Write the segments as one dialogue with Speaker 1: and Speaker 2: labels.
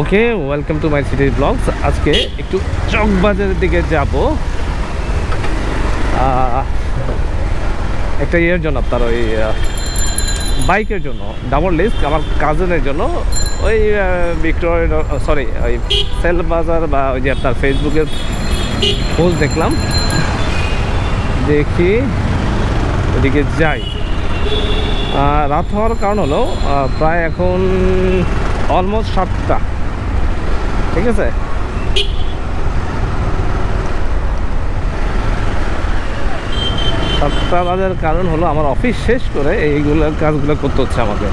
Speaker 1: Okay, welcome to my city blogs. আজকে একটু চকবাজারের দিকে যাব একটা ইয়ের জন্য, আপনার ওই বাইকের জন্য, ডাবল ডিস্ক আমার কাজিনের জন্য। ওই ভিক্টোরিয়া সরি ওই সেল বাজার বা ওই যে আপনার ফেসবুকের পোস্ট দেখলাম, দেখি ওদিকে যাই। রাত হওয়ার কারণ হলো প্রায় এখন অলমোস্ট 7টা, ঠিক আছে। সাতটা বাজার কারণ হলো আমার অফিস শেষ করে এইগুলো কাজগুলো করতে হচ্ছে আমাকে।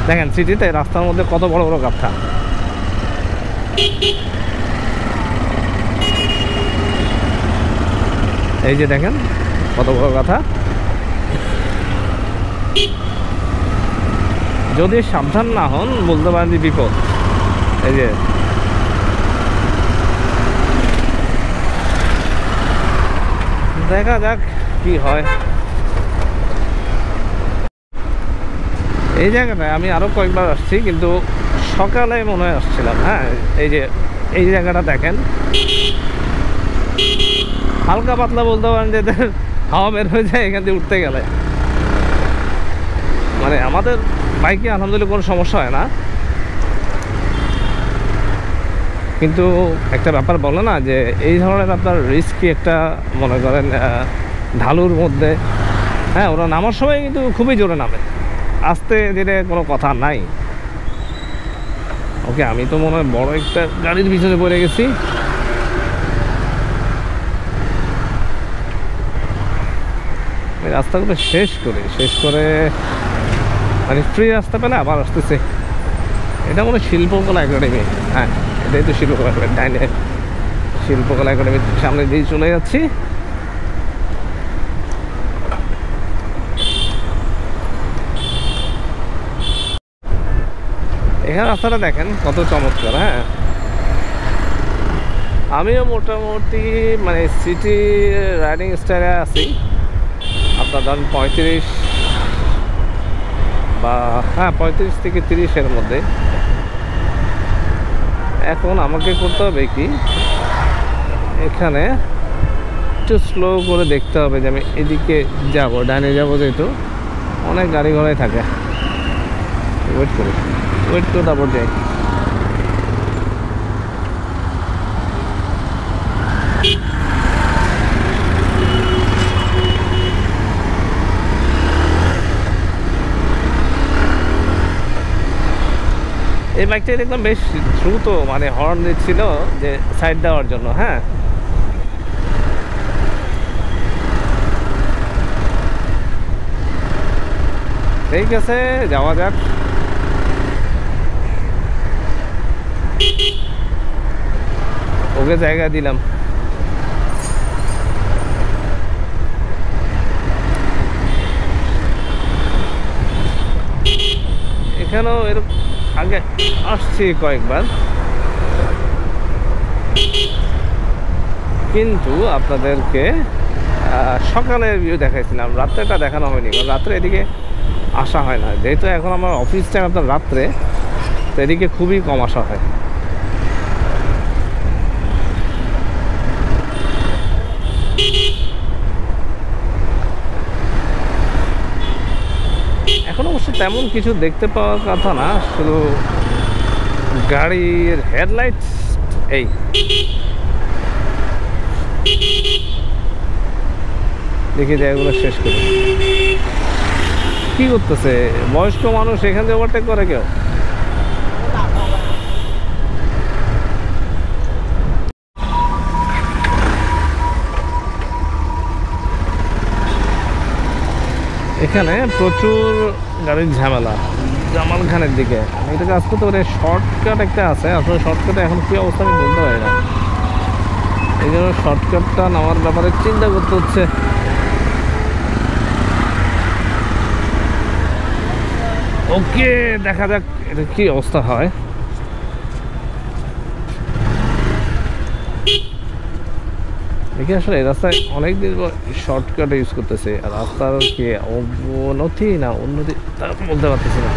Speaker 1: দেখেন সিটিতে রাস্তার মধ্যে কত বড় বড় গাঁথা। এই যে দেখেন কত বড় গাঁথা। যদি সাবধান না হন বলতে পারেন যে বিপদ। এই যে দেখা যাক কি হয়। এই জায়গাটায় আমি আরো কয়েকবার আসছি, কিন্তু সকালে মনে হয় আসছিলাম। হ্যাঁ, এই যে এই জায়গাটা দেখেন, হালকা পাতলা বলতে পারেন যে হাওয়া বের হয়ে যায় এখান থেকে উঠতে গেলে। মানে আমাদের বাইকে আলহামদুলিল্লাহ কোনো সমস্যা হয় না, কিন্তু একটা ব্যাপার বলে না যে এই ধরনের আপনার রিস্কি একটা, মনে করেন ঢালুর মধ্যে, হ্যাঁ ওরা নামার সময় কিন্তু খুবই জোরে নামে, আস্তে ধীরে কোনো কথা নাই। ওকে, আমি তো মনে হয় বড় একটা গাড়ির পিছনে পড়ে গেছি। রাস্তাগুলো শেষ করে মানে ফ্রি রাস্তা পেলে আবার আসতেছে। এটা মনে হয় শিল্পকলা একাডেমি। হ্যাঁ, এটাই তো শিল্পকলা একাডেমি। ডাইনে শিল্পকলা একাডেমির সামনে দিয়ে চলে যাচ্ছি। এখানে রাস্তাটা দেখেন কত চমৎকার। হ্যাঁ, আমিও মোটামুটি মানে সিটি রাইডিং স্টাইলে আছি। আপনার ধরেন 35 বা হ্যাঁ 35 থেকে 30-এর মধ্যে। এখন আমাকে করতে হবে কি, এখানে একটু স্লো করে দেখতে হবে যে আমি এদিকে যাব, ডাইনে যাব, যেহেতু অনেক গাড়ি ঘোড়াই থাকে। ওয়েট করে তারপর যাই। এই বাইকটাই দেখলাম বেশ দ্রুত মানে হর্ন দিচ্ছিল যে সাইড দেওয়ার জন্য। হ্যাঁ, ঠিক আছে, যাওয়া যাক। ওকে জায়গা দিলাম। এখানেও এরকম আগে আসছি কয়েকবার, কিন্তু আপনাদেরকে সকালের ভিউ দেখাইছিলাম, রাত্রেটা দেখানো হয়নি, কারণ রাত্রে এদিকে আসা হয় না। যেহেতু এখন আমার অফিস টাইম আপনার রাত্রে, তো এদিকে খুবই কম আসা হয়। এখন অবশ্য তেমন কিছু দেখতে পাওয়ার কথা না, শুধু গাড়ির হেডলাইট। এই দেখি জায়গাগুলো শেষ করি। কি করতেছে বয়স্ক মানুষ এখান থেকে ওভারটেক করে কেউ? এখানে প্রচুর গাড়ির ঝামেলা জামাল খানের দিকে। এটা কাজ করতে পারে, শর্টকাট একটা আছে, আসলে শর্টকাটে এখন কি অবস্থা আমি বলতে পারি না। এই জন্য শর্টকাটটা নেওয়ার ব্যাপারে চিন্তা করতে হচ্ছে। ওকে, দেখা যাক এটা কি অবস্থা হয়। দেখি আসলে এই রাস্তায় অনেকদিন শর্টকাট ইউজ করতেছে, আর রাস্তার কি অবনতি না উন্নতি তা বলতে পারতেছি না।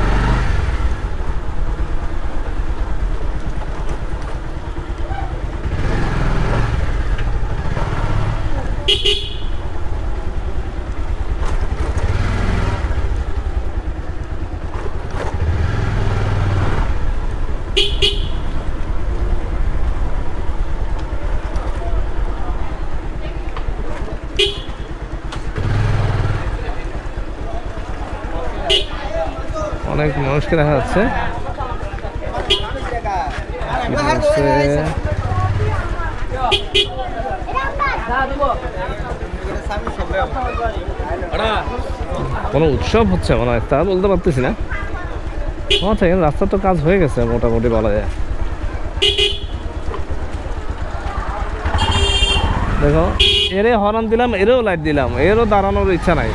Speaker 1: অনেক মানুষকে দেখা যাচ্ছে। কোনো উৎসব হচ্ছে মনে হয়, তা বলতে পারতেছি না। আচ্ছা, এখানে রাস্তার তো কাজ হয়ে গেছে মোটামুটি বলা যায়। দেখো, এরে হর্ন দিলাম, এরেও লাইট দিলাম, এরও দাঁড়ানোর ইচ্ছা নাই।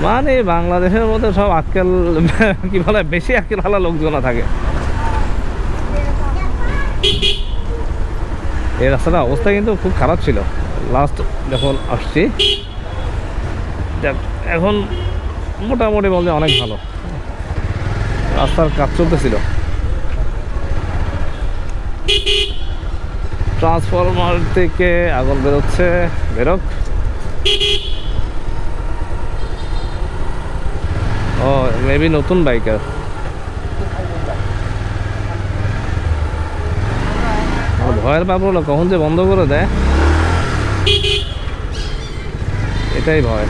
Speaker 1: মানে বাংলাদেশের মধ্যে সব আক্কেল কি বলে, বেশি আক্কেল ভালো লোকজন থাকে। এই রাস্তাটার অবস্থা কিন্তু খুব খারাপ ছিল লাস্ট যখন আসছি। এখন মোটামুটি বলতে অনেক ভালো, রাস্তার কাজ চলতেছিল। ট্রান্সফরমার থেকে আগুন বেরোচ্ছে, বেরোক। ও মেবি নতুন বাইকার। ভয়ের ব্যাপার হলো কখন যে বন্ধ করে দেয়, এটাই ভয়।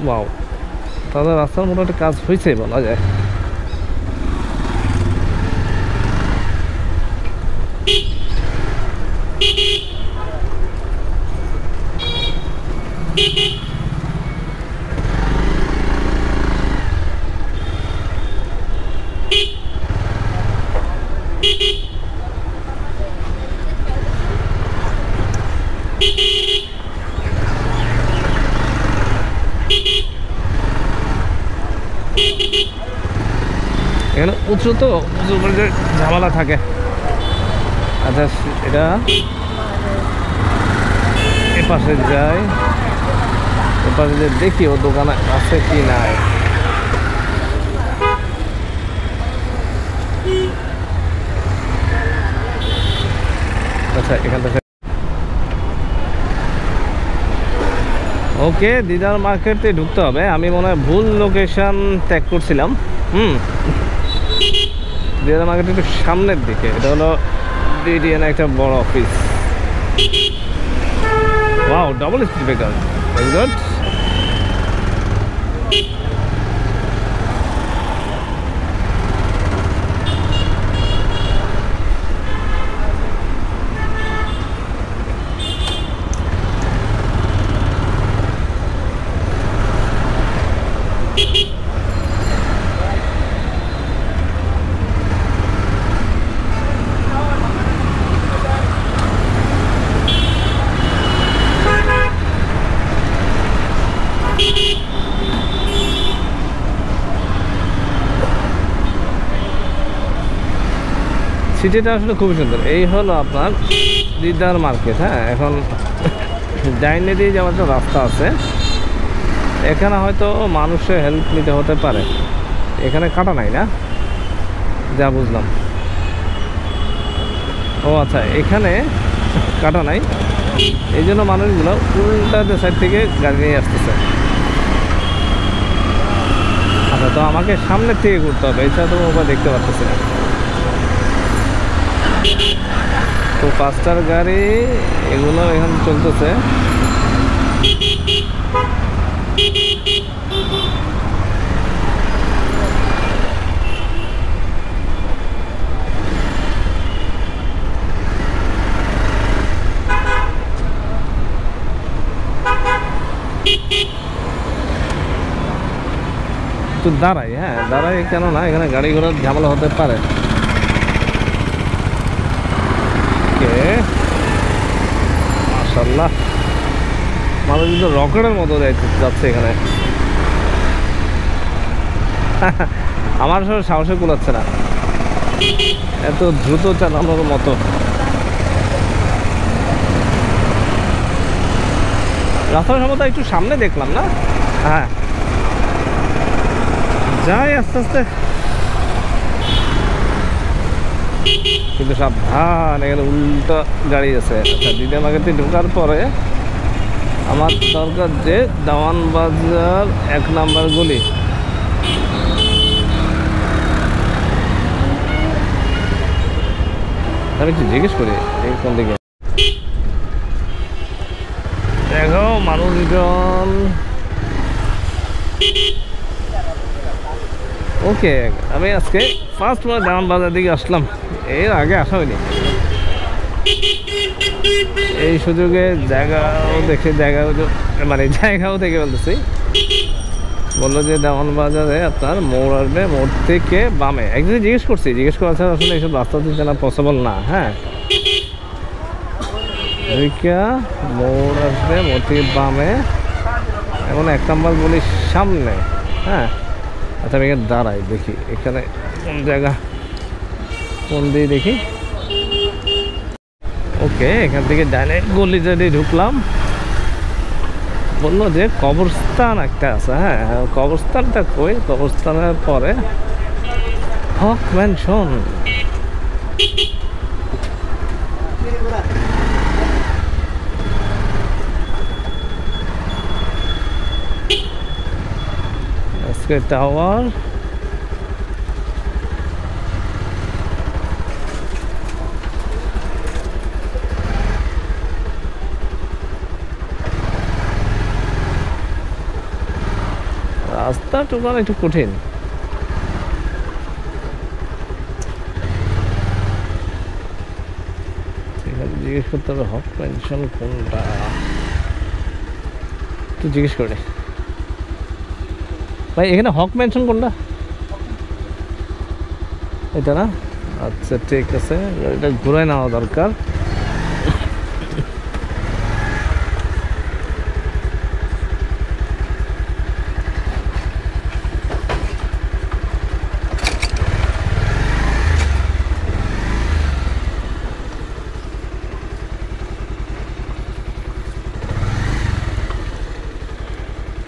Speaker 1: ওয়াও, তাদের রাস্তার মোটামুটি কাজ হয়েছে বলা যায়। এখানে উঁচু তো, উঁচু করে ঝামেলা থাকে। আচ্ছা, এটা এপাশে যাই, এপাশে যে দেখি ও দোকানে আছে কি নাই। আচ্ছা, এখান থেকে ওকে, দিদার মার্কেটে ঢুকতে হবে। আমি মনে হয় ভুল লোকেশন ত্যাগ করছিলাম। দিদার মার্কেট একটু সামনের দিকে। এটা হলো ডিডিএন একটা বড় office. Wow, double speed breaker, good. সিটিটা আসলে খুবই সুন্দর। এই হলো আপনার দিদার মার্কেট। হ্যাঁ, এখন ডাইনে দিয়ে যাওয়ার একটা রাস্তা আছে, এখানে হয়তো মানুষের হেল্প নিতে হতে পারে। এখানে কাটা নাই না, যা বুঝলাম। ও আচ্ছা, এখানে কাটা নাই, এই জন্য মানুষগুলো উল্টা সাইড থেকে গাড়ি নিয়ে আসতেছে। আচ্ছা, তো আমাকে সামনের থেকে ঘুরতে হবে, এছাড়া তো ওপর দেখতে পাচ্ছি না। তো পাঁচটার গাড়ি এগুলো এখন চলতেছে। তো দাঁড়াই, হ্যাঁ দাঁড়াই, কেন না, এখানে গাড়ি ঘোড়ার ঝামেলা হতে পারে। মাশাআল্লাহ, মানুষ কিন্তু রকেটের মতো যাচ্ছে এখানে। আমার আসলে সাহসে কুলাচ্ছে না এত দ্রুত চালানোর মতো। রাস্তার সম্ভবত একটু সামনে দেখলাম না। হ্যাঁ, যাই আস্তে আস্তে। কিন্তু সাবধান, এখানে উল্টো গাড়ি আছে। আচ্ছা, দ্বিতীয় মার্কেটে ঢোকার পরে আমার দরকার যে দেওয়ান বাজার 1 নাম্বার গলি। আমি একটু জিজ্ঞেস করি কোন দিকে। দেখো মানুষজন। ওকে, আমি আজকে ফার্স্ট মানে দেওয়ান বাজার দিকে আসলাম, এর আগে আসা হয়নি। এই সুযোগে জায়গাও দেখে মানে জায়গাও দেখে বলতেছি। বললো যে দেওয়ান বাজারে আপনার মোড় আসবে, মোড় থেকে বামে। একদিন জিজ্ঞেস করা ছাড়া আসলে এইসব রাস্তা দিয়ে জানা পসিবল না। হ্যাঁ, মোড় আসবে, মোড় থেকে বামে, এখন 1 নাম্বার গলির সামনে। হ্যাঁ, আচ্ছা আমি এখানে দাঁড়াই, দেখি এখানে কোন জায়গা, কোন দিয়ে দেখি। ওকে, এখান থেকে ডাইনে গলিতে ঢুকলাম। বললো যে কবরস্থান একটা আছে। হ্যাঁ, কবরস্থানটা কই? কবরস্থানের পরে হক ম্যানশন। আজকে টাওয়ার, রাস্তা টোকানো একটু কঠিন। জিজ্ঞেস করতে হবে হক পেনশন কোনটা, তুই জিজ্ঞেস করে ভাই এখানে হক মেনশন কোনটা? এটা না? আচ্ছা ঠিক আছে, এটা ঘুরাই নেওয়া দরকার।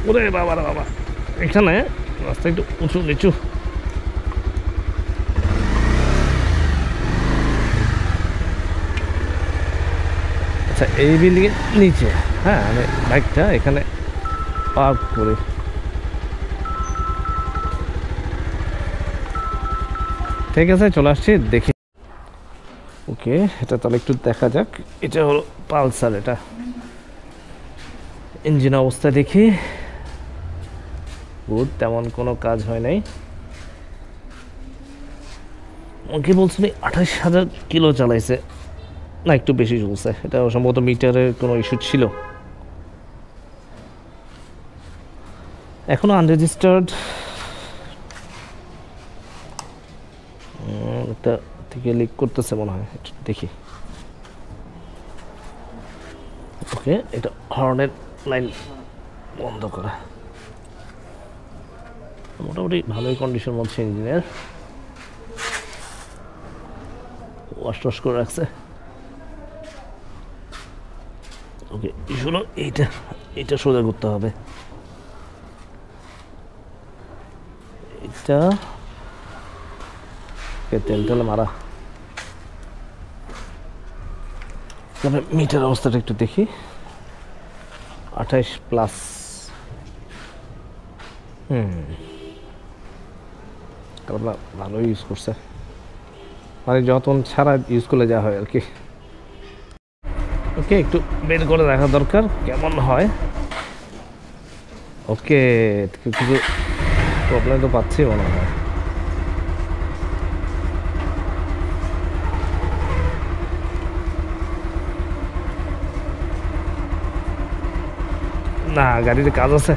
Speaker 1: ওরে বাবা রে বাবা, এখানে রাস্তা একটু উঁচু নিচু। আচ্ছা, এই বিল্ডিং এর নিচে। হ্যাঁ, আমি বাইকটা এখানে পার্ক করি। ঠিক আছে, চলে আসছি, দেখি। ওকে, এটা তাহলে একটু দেখা যাক। এটা হলো পালসার, এটা ইঞ্জিন অবস্থা দেখি। গুড, তেমন কোনো কাজ হয় নাই। ওকে বলছিল 28,000 কিলো চালাইছে, না একটু বেশি চলছে। এটা সম্ভবত মিটারের কোনো ইস্যু ছিল। এখনো আনরেজিস্টার্ড। এটা থেকে লিক করতেছে মনে হয়, দেখি। ওকে, এটা হর্নের লাইন বন্ধ করা। মোটামুটি ভালোই কন্ডিশন মধ্যে ইঞ্জিনের, ওয়াশ টশ করে রাখছে। ওকে, শুনো, এইটা সোজা করতে হবে। এটা তেল মারা। তবে মিটার অবস্থাটা একটু দেখি। 28+। ভালো ইউজ করছে, মানে যতন ছাড়া ইউজ করলে যা হয় আর কি। ওকে, একটু বের করে দেখা দরকার কেমন হয়। ওকে, কিছু প্রবলেম তো পাচ্ছি মনে হয়। না, গাড়িতে কাজ আছে,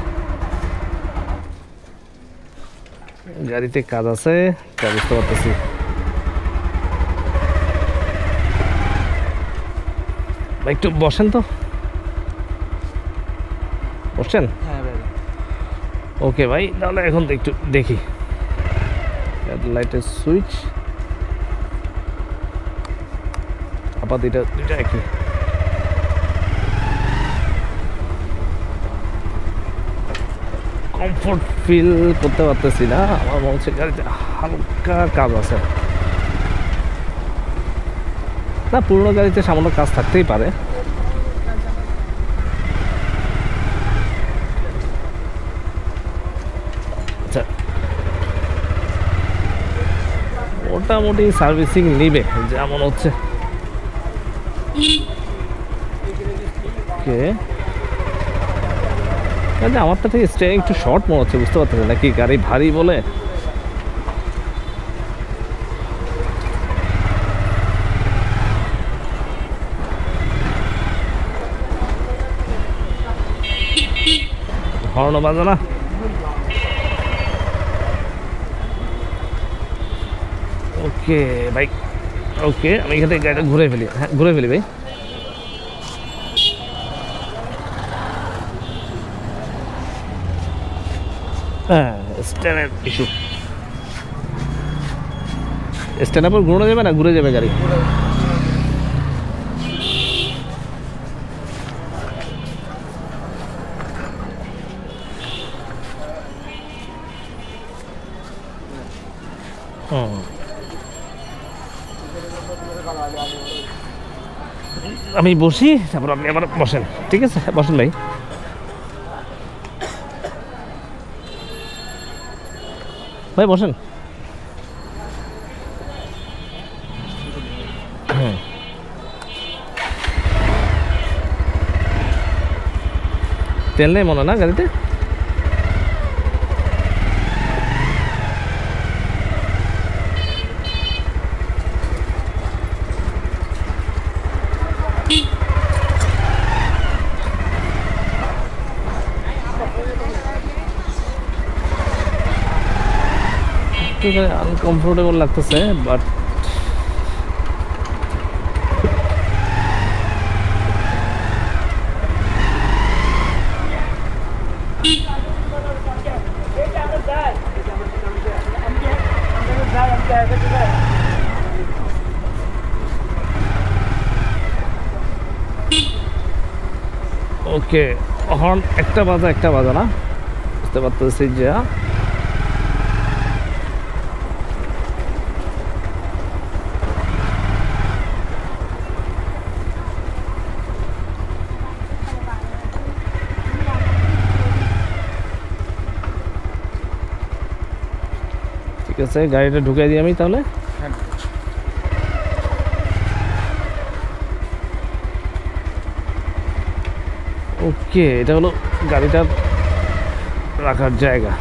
Speaker 1: বুঝতে পারতেছি। একটু বসেন তো, বসছেন? ওকে ভাই, তাহলে এখন তো একটু দেখি। লাইটের সুইচ আপাতত দুইটা একই। কমফোর্ট ফিল করতে পারতেছি না, আমার মনে হচ্ছে গাড়িতে হালকা কাজ আছে। না, পুরোনো গাড়িতে সামান্য কাজ থাকতেই পারে। আচ্ছা, মোটামুটি সার্ভিসিং নিবে যা মনে হচ্ছে। ওকে, আমারটা থেকে স্টিয়ারিং একটু শর্ট মনে হচ্ছে, বুঝতে পারতেছি নাকি গাড়ি ভারী বলে। হর্নও বাজে না। ওকে ভাই, ওকে আমি এখান থেকে গাড়িটা ঘুরে ফেলি। হ্যাঁ, ঘুরে ফেলি ভাই। হ্যাঁ, স্ট্যান্ডের ইস্যু। স্ট্যান্ড পর ঘুরানো যাবে না, ঘুরে যাবে গাড়ি। আমি বসি, তারপর আপনি আবার বসেন। ঠিক আছে, বসেন ভাই। ভাই বসেন। তেল নেই মনে না গাড়িতে? আনকমফোর্টেবল লাগতেছে, বাট ওকে। হর্ন একটা বাজা না, বুঝতে পারতেছি যা। ঠিক আছে, গাড়িটা ঢুকাই দিই আমি তাহলে। ওকে, এটা হলো গাড়িটার রাখার জায়গা।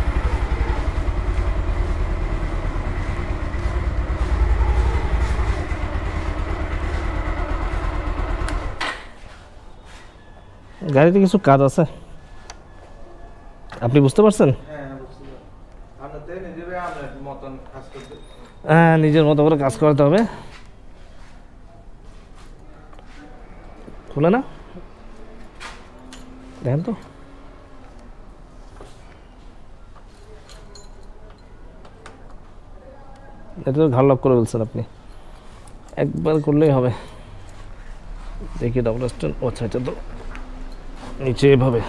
Speaker 1: গাড়িতে কিছু কাজ আছে, আপনি বুঝতে পারছেন? হ্যাঁ, নিজের মতো করে কাজ করতে হবে। খুলে না, দেখেন তো। এটা তো ঘাড় লক করে বলছেন আপনি, একবার করলেই হবে। দেখি ডাবল স্ট্যান্ড। আচ্ছা, এটা তো নিচে এভাবে।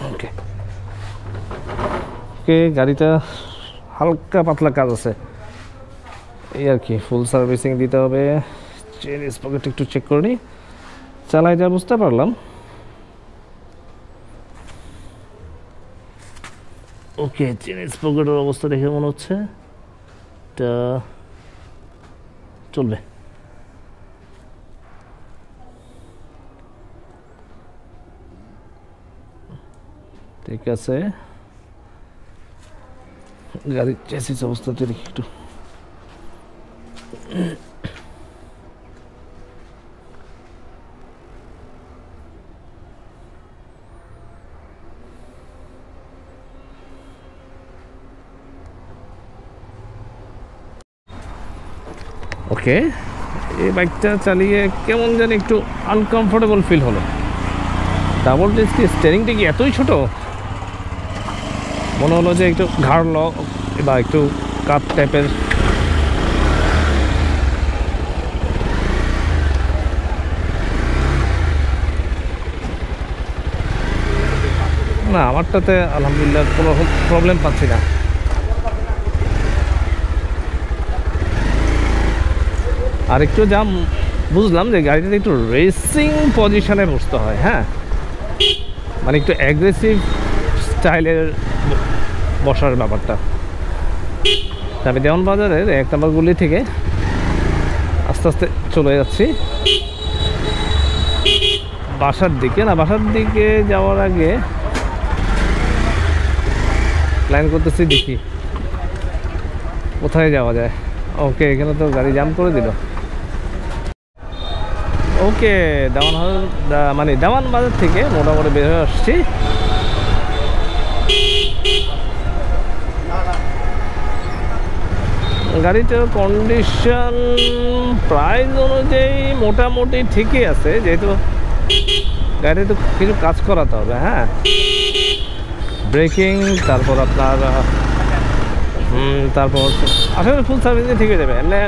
Speaker 1: ওকে ওকে, গাড়িটা হালকা পাতলা কাজ আছে এই আর কি। ফুল সার্ভিসিং দিতে হবে। চেন স্পকেট একটু চেক করে নিই, চালাই যা বুঝতে পারলাম। ওকে, চেন স্পকেটের অবস্থা দেখে মনে হচ্ছে এটা চলবে। ঠিক আছে, গাড়ির চেসিস অবস্থাতে দেখি একটু। ওকে, এই বাইকটা চালিয়ে কেমন জানি একটু আনকমফোর্টেবল ফিল হলো। ডাবল ডিস্ক স্টিয়ারিংটা কি এতই ছোট? মনে হলো যে একটু ঘাড় লক বা একটু কাপ টাইপের। না, আমারটাতে আলহামদুলিল্লাহ কোনো প্রবলেম পাচ্ছি না। আর একটু যা বুঝলাম যে গাড়িটাতে একটু রেসিং পজিশনে বসতে হয়, হ্যাঁ, মানে একটু অ্যাগ্রেসিভ স্টাইলের বসার ব্যাপারটা। আমি দেওয়ান বাজারের 1 নম্বর গলি থেকে আস্তে আস্তে চলে যাচ্ছি বাসার দিকে। না, বাসার দিকে যাওয়ার আগে প্ল্যান করতেছি, দেখি কোথায় যাওয়া যায়। ওকে, এখানে তো গাড়ি জাম করে দিল। ওকে, দেওয়ান বাজার থেকে মোটামুটি বের হয়ে আসছি। গাড়িটার কন্ডিশন প্রাইস অনুযায়ী মোটামুটি ঠিকই আছে, যেহেতু গাড়িতে কিছু কাজ করাতে হবে। হ্যাঁ, ব্রেকিং, তারপর আপনার তারপর আসলে ফুল সার্ভিসে ঠিক হয়ে যাবে। এমনি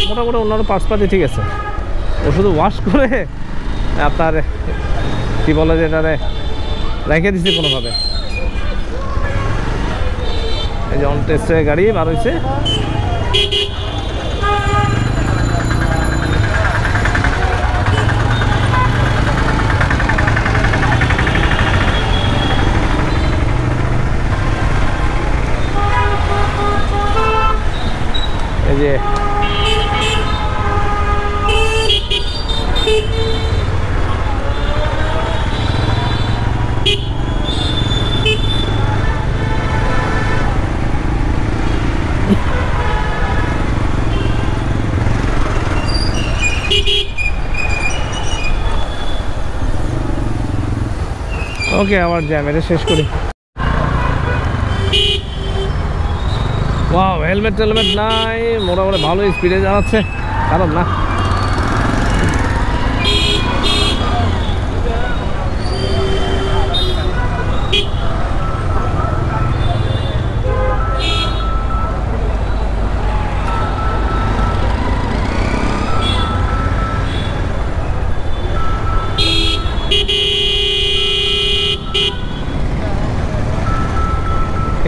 Speaker 1: মোটামুটি অন্যান্য পার্টসপাতি ঠিক আছে, ও শুধু ওয়াশ করে আপনার কী বলে যে এটারে রেখে দিচ্ছে কোনোভাবে। এই যে অন টেস্টে গাড়ি বার হয়েছে। এই যে ওকে, আবার জ্যাম, এটা শেষ করি। ওয়াও, হেলমেট টেলমেট নাই, মোটামুটি ভালো স্পিডে চালাচ্ছে, কারণ না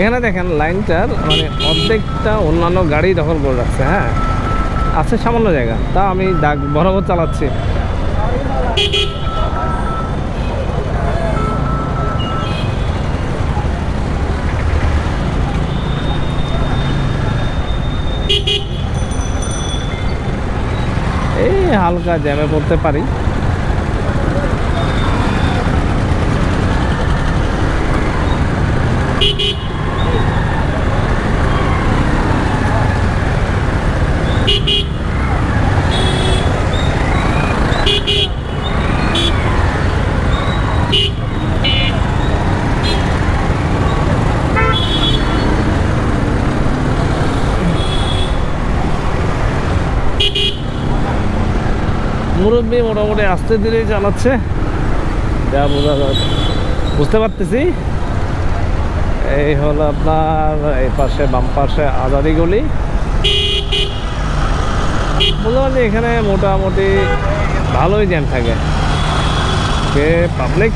Speaker 1: এখানে দেখেন লাইনটার মানে অর্ধেকটা অন্যান্য গাড়ি দখল করে রাখছে। হ্যাঁ, আছে সামান্য জায়গা, তা আমি দাগ বরাবর চালাচ্ছি। এই হালকা জ্যামে পড়তে পারি। মুরব্বী মোটামুটি আস্তে ধীরে চালাচ্ছে, যা বুঝতে পারতেছি। এই হলো আপনার এই পাশে বাম পাশে আজাদি গলি। বুঝলাম যে এখানে মোটামুটি ভালোই জ্যাম থাকে, পাবলিক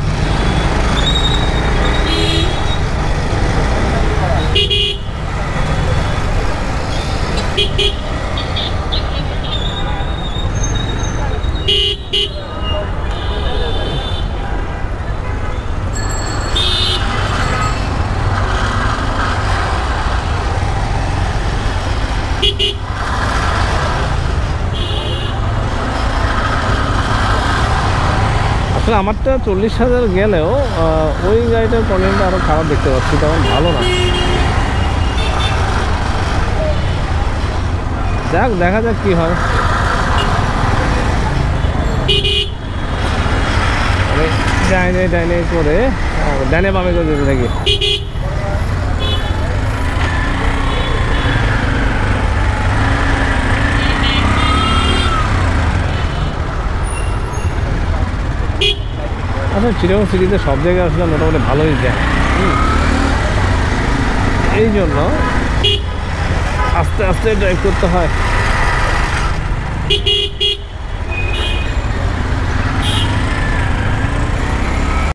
Speaker 1: আসলে আমারটা 40,000 গেলেও ওই গাড়িটার কন্ডিশনটা আরও খারাপ দেখতে পাচ্ছি, তেমন ভালো না। যাক, দেখা যাক কি হয়। ডাইনে ডাইনে করে ডাইনে বামে করে যেতে থাকি। আচ্ছা, চিটাগং সিটিতে সব জায়গায় আসলে মোটামুটি ভালোই যায়, এই জন্য আস্তে আস্তে ড্রাইভ করতে হয়।